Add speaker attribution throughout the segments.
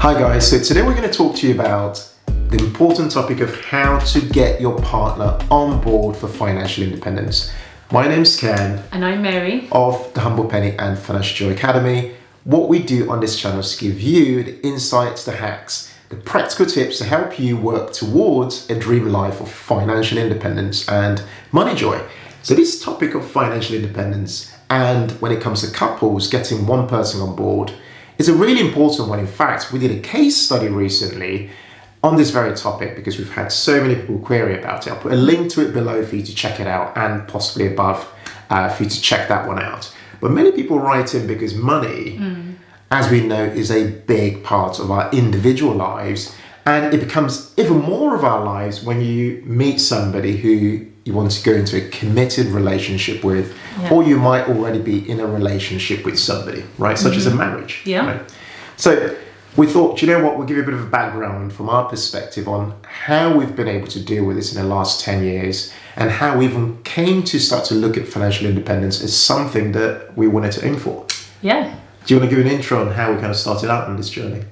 Speaker 1: Hi guys, so today we're going to talk to you about the important topic of how to get your partner on board for financial independence. My name's Ken.
Speaker 2: And I'm Mary.
Speaker 1: Of the Humble Penny and Financial Joy Academy. What we do on this channel is give you the insights, the hacks, the practical tips to help you work towards a dream life of financial independence and money joy. So this topic of financial independence, and when it comes to couples, getting one person on board, is a really important one. In fact, we did a case study recently on this very topic because we've had so many people query about it. I'll put a link to it below for you to check it out, and possibly above for you to check that one out. But many people write in because money, as we know, is a big part of our individual lives, and it becomes even more of our lives when you meet somebody who you want to go into a committed relationship with, or you might already be in a relationship with somebody, right? Such as a marriage. Right? So we thought, you know what, we'll give you a bit of a background from our perspective on how we've been able to deal with this in the last 10 years and how we even came to start to look at financial independence as something that we wanted to aim for.
Speaker 2: Yeah.
Speaker 1: Do you want to give an intro on how we kind of started out on this journey?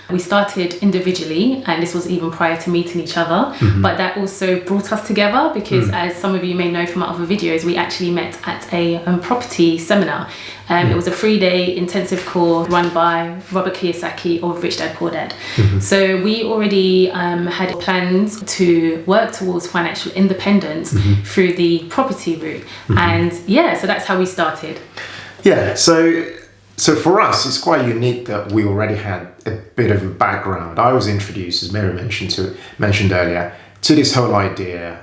Speaker 2: We started individually, and this was even prior to meeting each other, but that also brought us together because as some of you may know from our other videos, we actually met at a property seminar. It was a 3-day intensive course run by Robert Kiyosaki of Rich Dad Poor Dad. So we already had plans to work towards financial independence through the property route. And so that's how we started.
Speaker 1: Yeah, so for us, it's quite unique that we already had a bit of a background. I was introduced, as Mary mentioned earlier, to this whole idea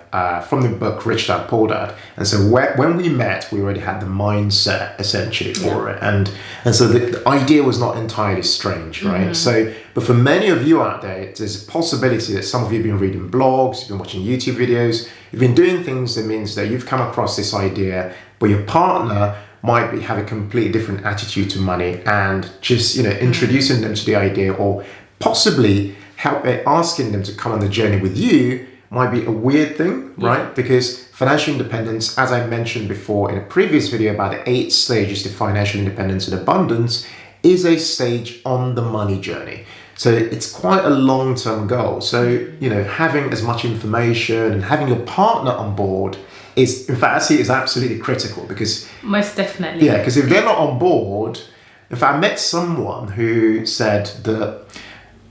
Speaker 1: from the book Rich Dad Poor Dad. And so when we met, we already had the mindset essentially for it. And so the idea was not entirely strange, right? So, but for many of you out there, there's a possibility that some of you have been reading blogs, you've been watching YouTube videos, you've been doing things that means that you've come across this idea, but your partner might have a completely different attitude to money, and just introducing them to the idea, or possibly asking them to come on the journey with you, might be a weird thing, right? Because financial independence, as I mentioned before in a previous video about the 8 stages to financial independence and abundance, is a stage on the money journey. So it's quite a long-term goal. So having as much information and having your partner on board is, in fact, I see it as absolutely critical, because
Speaker 2: most definitely.
Speaker 1: Yeah, because if they're not on board, in fact, I met someone who said that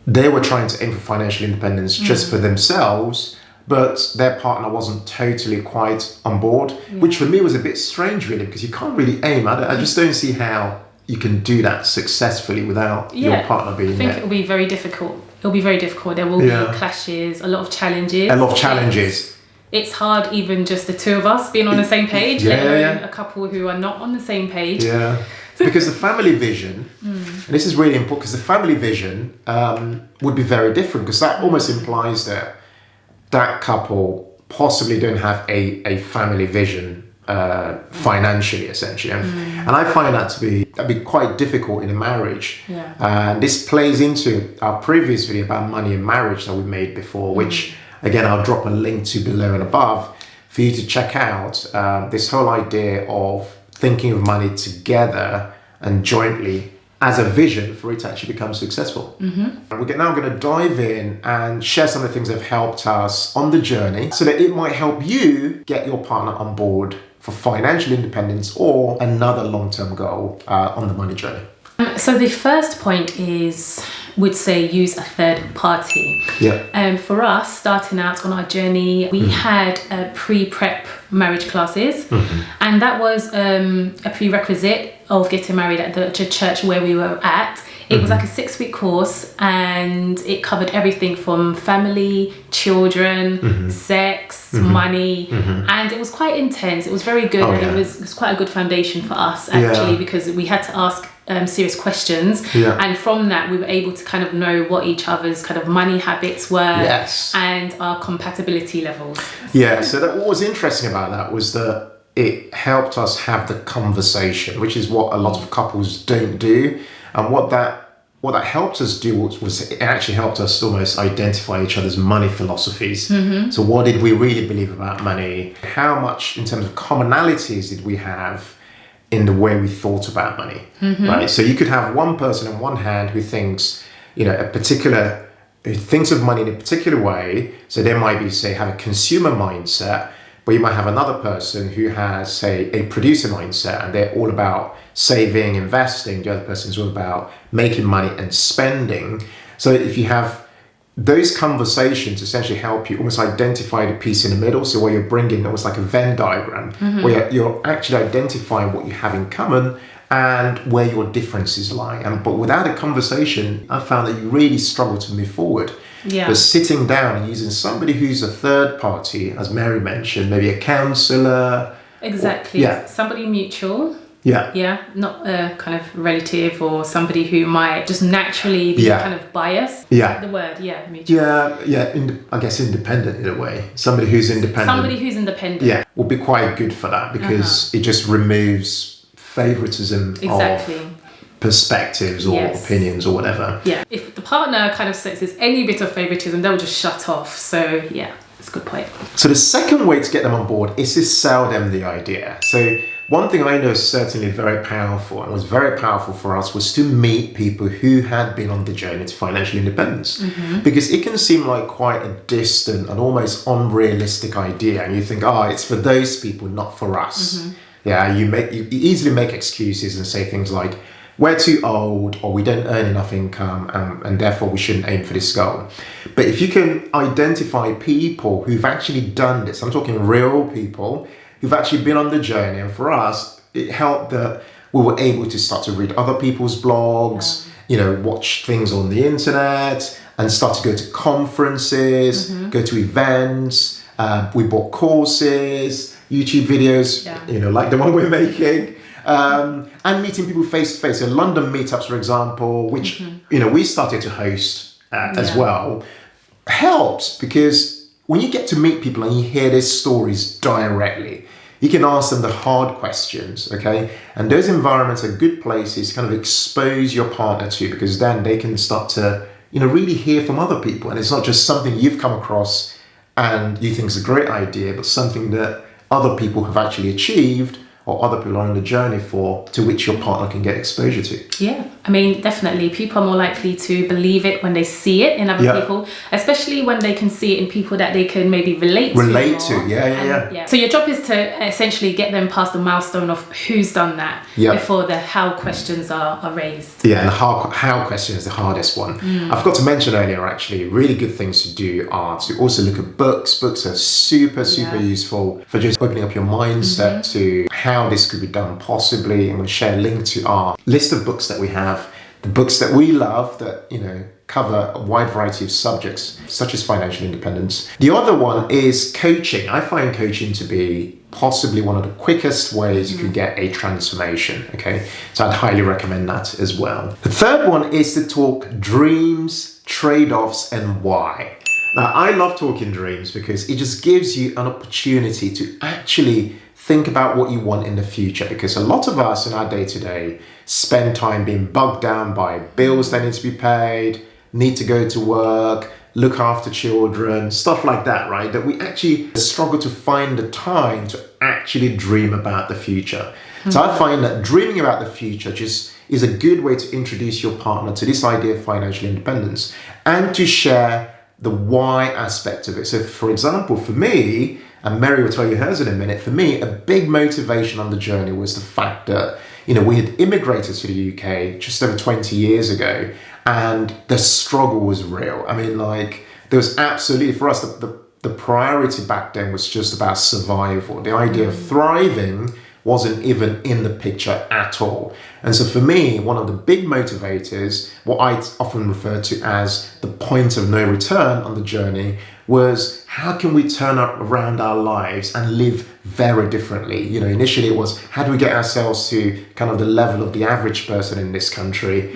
Speaker 1: they were trying to aim for financial independence just for themselves, but their partner wasn't totally quite on board, which for me was a bit strange, really, because you can't really aim. I just don't see how you can do that successfully without your partner being there.
Speaker 2: I think it'll be very difficult. It'll be very difficult. There will be clashes, a lot of challenges.
Speaker 1: A lot of challenges.
Speaker 2: It's hard even just the two of us being on the same page, let alone a couple who are not on the same page.
Speaker 1: Yeah, because the family vision, and this is really important, because the family vision would be very different, because that almost implies that that couple possibly don't have a family vision financially, essentially. And I find that'd be quite difficult in a marriage. And this plays into our previous video about money and marriage that we made before, which again, I'll drop a link to below and above for you to check out this whole idea of thinking of money together and jointly as a vision for it to actually become successful. We're now going to dive in and share some of the things that have helped us on the journey so that it might help you get your partner on board for financial independence or another long-term goal on the money journey.
Speaker 2: So the first point would say use a third party. For us, starting out on our journey, we had pre-prep marriage classes, and that was a prerequisite of getting married at the church where we were at. It was like a 6-week course, and it covered everything from family, children, sex, money, and it was quite intense. It was very good, and it was quite a good foundation for us actually, because we had to ask serious questions, and from that we were able to kind of know what each other's kind of money habits were and our compatibility levels.
Speaker 1: So what was interesting about that was that it helped us have the conversation, which is what a lot of couples don't do. And what that helped us do was it actually helped us almost identify each other's money philosophies. So what did we really believe about money? How much in terms of commonalities did we have in the way we thought about money, right? So you could have one person on one hand who thinks a particular, who thinks of money in a particular way. So they might be, say, have a consumer mindset, but you might have another person who has, say, a producer mindset, and they're all about saving, investing. The other person's all about making money and spending. So if you have those conversations, essentially help you almost identify the piece in the middle. So where you're bringing almost like a Venn diagram, where you're actually identifying what you have in common and where your differences lie. But without a conversation, I found that you really struggle to move forward.
Speaker 2: Yeah.
Speaker 1: But sitting down and using somebody who's a third party, as Mary mentioned, maybe a counsellor.
Speaker 2: Exactly. Somebody mutual.
Speaker 1: Yeah.
Speaker 2: Yeah. Not a kind of relative or somebody who might just naturally be kind of biased.
Speaker 1: Yeah.
Speaker 2: The word, mutual.
Speaker 1: I guess independent in a way. Somebody who's independent. Yeah. Will be quite good for that because it just removes favoritism of perspectives or opinions or whatever.
Speaker 2: Yeah. If the partner kind of senses any bit of favoritism, they'll just shut off. So yeah, it's a good point.
Speaker 1: So the second way to get them on board is to sell them the idea. So one thing I know is certainly very powerful, and was very powerful for us, was to meet people who had been on the journey to financial independence. Because it can seem like quite a distant and almost unrealistic idea, and you think, it's for those people, not for us. Yeah, you easily make excuses and say things like, we're too old, or we don't earn enough income, and therefore we shouldn't aim for this goal. But if you can identify people who've actually done this, I'm talking real people who've actually been on the journey, and for us, it helped that we were able to start to read other people's blogs, watch things on the internet, and start to go to conferences, go to events. We bought courses, YouTube videos, like the one we're making. And meeting people face to face. So London meetups, for example, which we started to host as well, helps because when you get to meet people and you hear their stories directly, you can ask them the hard questions, okay? And those environments are good places to kind of expose your partner to, because then they can start to really hear from other people, and it's not just something you've come across and you think is a great idea, but something that other people have actually achieved or other people are on the journey for, to which your partner can get exposure to.
Speaker 2: Yeah, I mean, definitely people are more likely to believe it when they see it in other people, especially when they can see it in people that they can maybe relate to.
Speaker 1: Yeah.
Speaker 2: So your job is to essentially get them past the milestone of who's done that before the how questions are raised.
Speaker 1: Yeah, and the how question is the hardest one. I forgot to mention earlier, actually, really good things to do are to also look at books. Books are super useful for just opening up your mindset to how this could be done possibly. I'm going to share a link to our list of books that we have, the books that we love that, cover a wide variety of subjects, such as financial independence. The other one is coaching. I find coaching to be possibly one of the quickest ways you can get a transformation, okay? So I'd highly recommend that as well. The third one is to talk dreams, trade-offs, and why. Now, I love talking dreams because it just gives you an opportunity to actually think about what you want in the future, because a lot of us in our day-to-day spend time being bogged down by bills that need to be paid, need to go to work, look after children, stuff like that, right? That we actually struggle to find the time to actually dream about the future. So I find that dreaming about the future just is a good way to introduce your partner to this idea of financial independence and to share the why aspect of it. So for example, for me, and Mary will tell you hers in a minute, for me, a big motivation on the journey was the fact that, we had immigrated to the UK just over 20 years ago, and the struggle was real. I mean, there was absolutely, for us, the priority back then was just about survival. The idea of thriving wasn't even in the picture at all. And so for me, one of the big motivators, what I often refer to as the point of no return on the journey, was how can we turn around our lives and live very differently? Initially it was, how do we get ourselves to kind of the level of the average person in this country,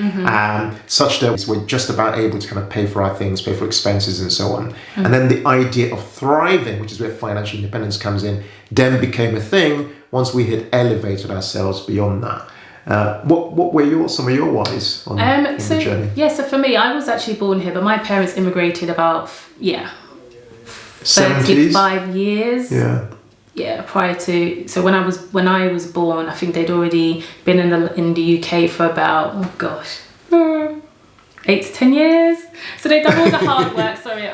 Speaker 1: such that we're just about able to kind of pay for our things, pay for expenses and so on. And then the idea of thriving, which is where financial independence comes in, then became a thing once we had elevated ourselves beyond that. What were some of your whys on the journey?
Speaker 2: Yeah, so for me, I was actually born here, but my parents immigrated about 35 years. Yeah, prior to, so when I was born, I think they'd already been in the UK for about 8 to 10 years. So they've done all the hard work. Sorry,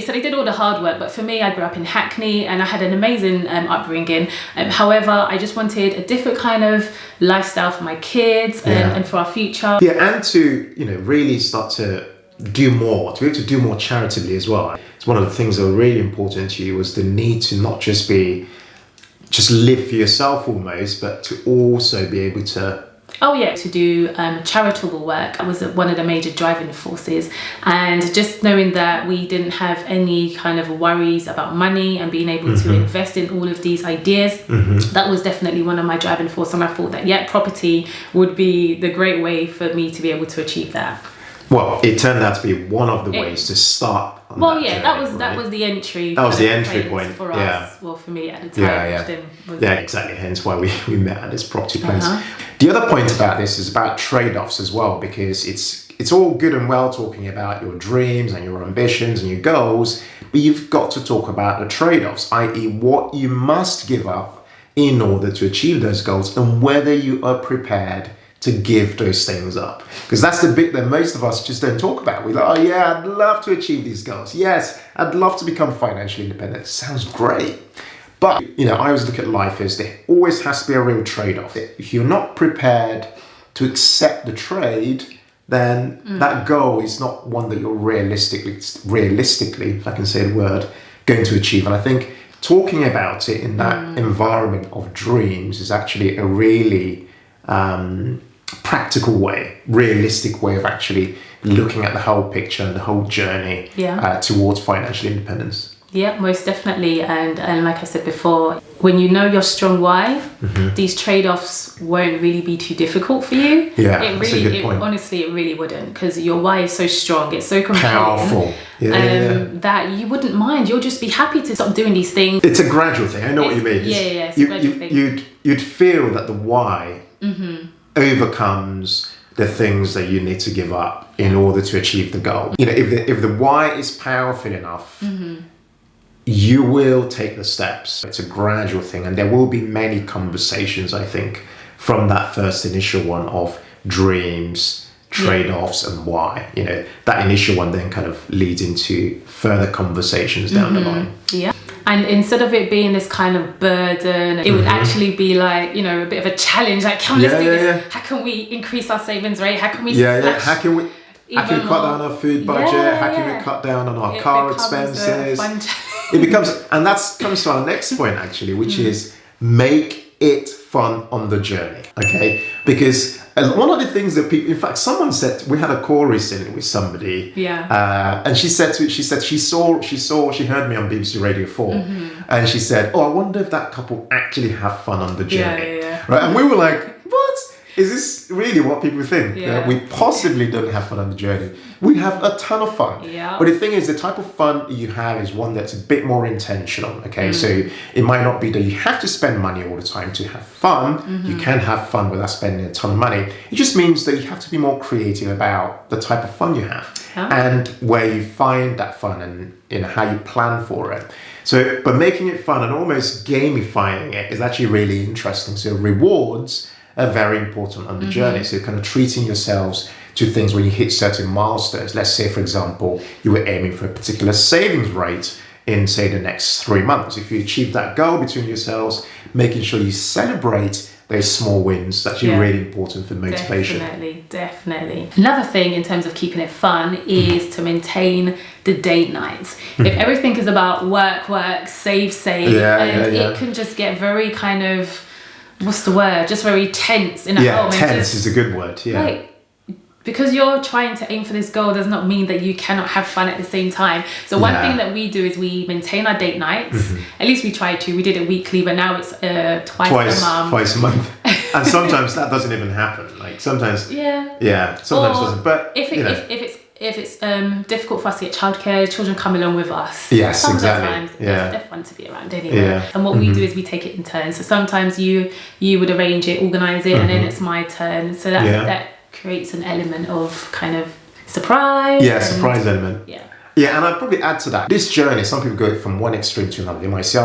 Speaker 2: so they did all the hard work. But for me, I grew up in Hackney and I had an amazing upbringing. However, I just wanted a different kind of lifestyle for my kids and for our future.
Speaker 1: Yeah, and to, really start to do more, to be able to do more charitably as well. It's one of the things that were really important to you was the need to not just live for yourself almost, but to also be able to
Speaker 2: to do charitable work. That was one of the major driving forces, and just knowing that we didn't have any kind of worries about money and being able to invest in all of these ideas, that was definitely one of my driving forces. And I thought that property would be the great way for me to be able to achieve that.
Speaker 1: Well, it turned out to be one of the ways to start.
Speaker 2: That was the entry.
Speaker 1: That was the entry point
Speaker 2: for us. Well, for me at the time.
Speaker 1: Exactly. Hence why we met at this property place. The other point about this is about trade-offs as well, because it's all good and well talking about your dreams and your ambitions and your goals, but you've got to talk about the trade-offs, i.e., what you must give up in order to achieve those goals, and whether you are prepared to give those things up. Because that's the bit that most of us just don't talk about. We're like, I'd love to achieve these goals. Yes, I'd love to become financially independent. Sounds great. But, I always look at life as there always has to be a real trade-off. If you're not prepared to accept the trade, then that goal is not one that you're realistically, if I can say the word, going to achieve. And I think talking about it in that environment of dreams is actually a really practical way, realistic way of actually looking at the whole picture and the whole journey towards financial independence.
Speaker 2: Yeah, most definitely. And like I said before, when you know your strong why, these trade-offs won't really be too difficult for you.
Speaker 1: Yeah, that's a good point.
Speaker 2: Honestly, it really wouldn't, because your why is so strong, it's so compelling.
Speaker 1: Powerful.
Speaker 2: That you wouldn't mind. You'll just be happy to stop doing these things.
Speaker 1: It's a gradual thing. I know what you mean.
Speaker 2: It's a gradual thing.
Speaker 1: You'd feel that the why overcomes the things that you need to give up in order to achieve the goal. If the why is powerful enough, you will take the steps. It's a gradual thing, and there will be many conversations, I think, from that first initial one of dreams, trade-offs, and why. That initial one then kind of leads into further conversations down the line.
Speaker 2: Yeah. And instead of it being this kind of burden, it would actually be like, a bit of a challenge. Like, come on, let's do this. Yeah. How can we increase our savings rate? How can we
Speaker 1: How can we cut down our food budget? How can we cut down on our car expenses? It becomes, and that comes to our next point actually, which is make it fun on the journey. Okay, because one of the things that people, in fact, someone said, we had a call recently with somebody, and she heard me on BBC Radio 4, and she said, I wonder if that couple actually have fun on the journey, right? And we were like, what? Is this really what people think? That we possibly don't have fun on the journey. We have a ton of fun.
Speaker 2: Yeah.
Speaker 1: But the thing is, the type of fun you have is one that's a bit more intentional, okay? So it might not be that you have to spend money all the time to have fun. You can have fun without spending a ton of money. It just means that you have to be more creative about the type of fun you have and where you find that fun and how you plan for it. So, but making it fun and almost gamifying it is actually really interesting. So rewards are very important on the journey. So kind of treating yourselves to things when you hit certain milestones. Let's say, for example, you were aiming for a particular savings rate in, say, the next 3 months. If you achieve that goal between yourselves, making sure you celebrate those small wins, that's really important for motivation.
Speaker 2: Definitely. Another thing in terms of keeping it fun is to maintain the date nights. If everything is about work, save, it can just get very kind of, what's the word? Just very tense in a home.
Speaker 1: Tense is a good word. Yeah.
Speaker 2: Like, because you're trying to aim for this goal does not mean that you cannot have fun at the same time. So one thing that we do is we maintain our date nights. At least we try to. We did it weekly, but now it's twice a month.
Speaker 1: And sometimes that doesn't even happen. Like sometimes, sometimes it doesn't. But
Speaker 2: if it's difficult for us to get childcare, children come along with us.
Speaker 1: Yes,
Speaker 2: sometimes they're fun to be around anyway. And what we do is we take it in turns. So sometimes you would arrange it, organise it, and then it's my turn. So that creates an element of kind of surprise.
Speaker 1: Surprise element. Yeah, and I'd probably add to that. This journey, some people go from one extreme to another. They might say,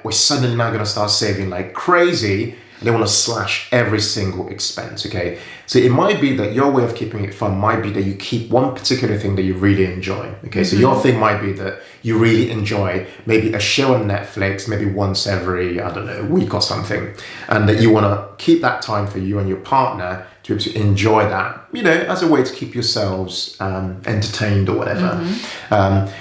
Speaker 1: we're suddenly now going to start saving like crazy. and they want to slash every single expense, okay? So it might be that your way of keeping it fun might be that you keep one particular thing that you really enjoy, okay? So your thing might be that you really enjoy maybe a show on Netflix, maybe once every, I don't know, week or something, and that you want to keep that time for you and your partner to be able to enjoy that, you know, as a way to keep yourselves entertained or whatever.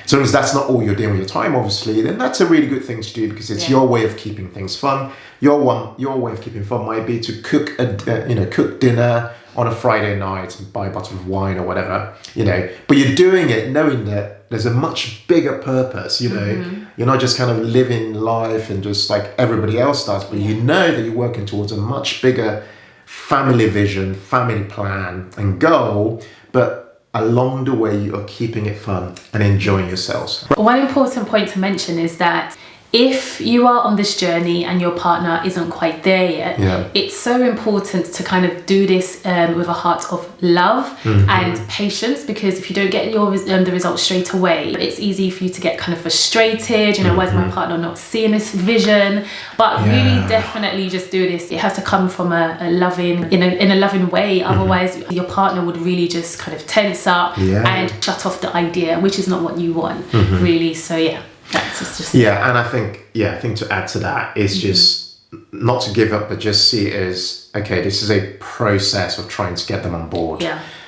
Speaker 1: So as that's not all you're doing with your time, obviously, then that's a really good thing to do because it's your way of keeping things fun. Your way of keeping fun might be to cook cook dinner on a Friday night and buy a bottle of wine or whatever, you know. But you're doing it knowing that there's a much bigger purpose, you know. You're not just kind of living life and just like everybody else does, but you know that you're working towards a much bigger family vision, family plan and goal, but along the way you are keeping it fun and enjoying yourselves.
Speaker 2: One important point to mention is that if you are on this journey and your partner isn't quite there yet, it's so important to kind of do this with a heart of love and patience, because if you don't get the results straight away, it's easy for you to get kind of frustrated, you know, why is my partner not seeing this vision? But really definitely just do this. It has to come from a loving, in a loving way, otherwise your partner would really just kind of tense up and shut off the idea, which is not what you want, really. So that's just
Speaker 1: and I think to add to that is just not to give up, but just see it as, okay, this is a process of trying to get them on board.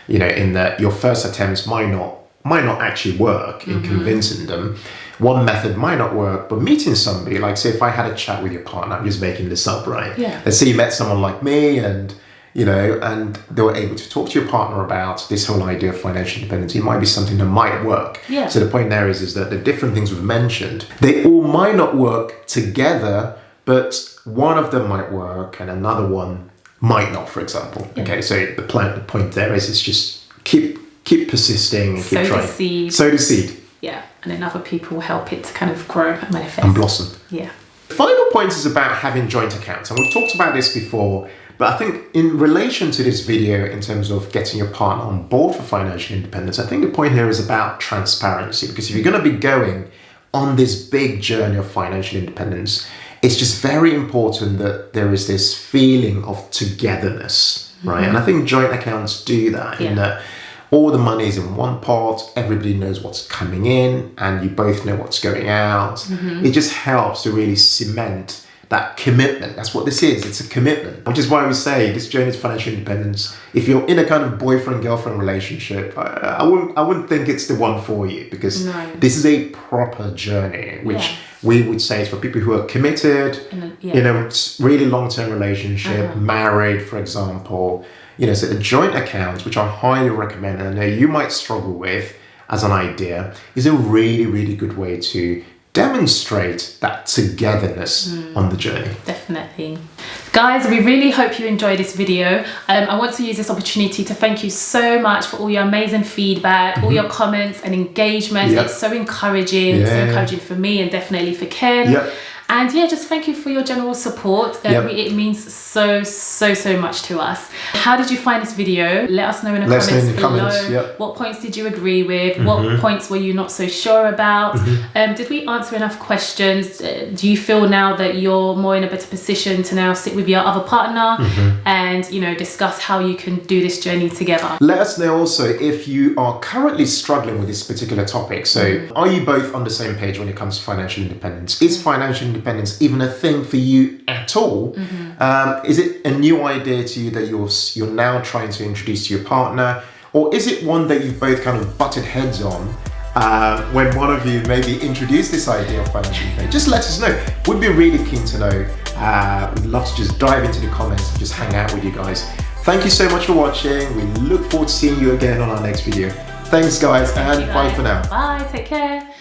Speaker 1: You know, in that your first attempts might not actually work in convincing them. One method might not work, but meeting somebody, like say if I had a chat with your partner, I'm just making this up, right? Let's say you met someone like me and you know, and they were able to talk to your partner about this whole idea of financial independence. It might be something that might work. So the point there is that the different things we've mentioned, they all might not work together, but one of them might work and another one might not, for example. Okay, so the point there is just keep persisting and keep trying. Sow the seed.
Speaker 2: Yeah, and then other people will help it to kind of grow and manifest.
Speaker 1: And blossom.
Speaker 2: Yeah.
Speaker 1: The final point is about having joint accounts. And we've talked about this before, but I think in relation to this video, in terms of getting your partner on board for financial independence, I think the point here is about transparency. Because if you're going to be going on this big journey of financial independence, it's just very important that there is this feeling of togetherness, right? And I think joint accounts do that, in that all the money is in one pot, everybody knows what's coming in, and you both know what's going out. It just helps to really cement that commitment. That's what this is. It's a commitment, which is why we say this journey to financial independence. If you're in a kind of boyfriend-girlfriend relationship, I wouldn't think it's the one for you, because this is a proper journey, which we would say is for people who are committed, in a really long-term relationship, married, for example. You know, so a joint account, which I highly recommend, and I know you might struggle with as an idea, is a really, really good way to demonstrate that togetherness on the journey.
Speaker 2: Definitely. Guys, we really hope you enjoyed this video. I want to use this opportunity to thank you so much for all your amazing feedback, all your comments and engagement. It's so encouraging. So encouraging for me and definitely for Ken. And just thank you for your general support. It means so much to us. How did you find this video? Let us know in the comments below. What points did you agree with? What points were you not so sure about? Did we answer enough questions? Do you feel now that you're more in a better position to now sit with your other partner and, you know, discuss how you can do this journey together?
Speaker 1: Let us know also if you are currently struggling with this particular topic. So are you both on the same page when it comes to financial independence? Is financial independence even a thing for you at all? Is it a new idea to you that you're now trying to introduce to your partner, or is it one that you've both kind of butted heads on when one of you maybe introduced this idea of financial independence? Just let us know. We'd be really keen to know. We'd love to just dive into the comments and just hang out with you guys. Thank you so much for watching. We look forward to seeing you again on our next video. Thanks guys, and bye for now.
Speaker 2: Bye, take care.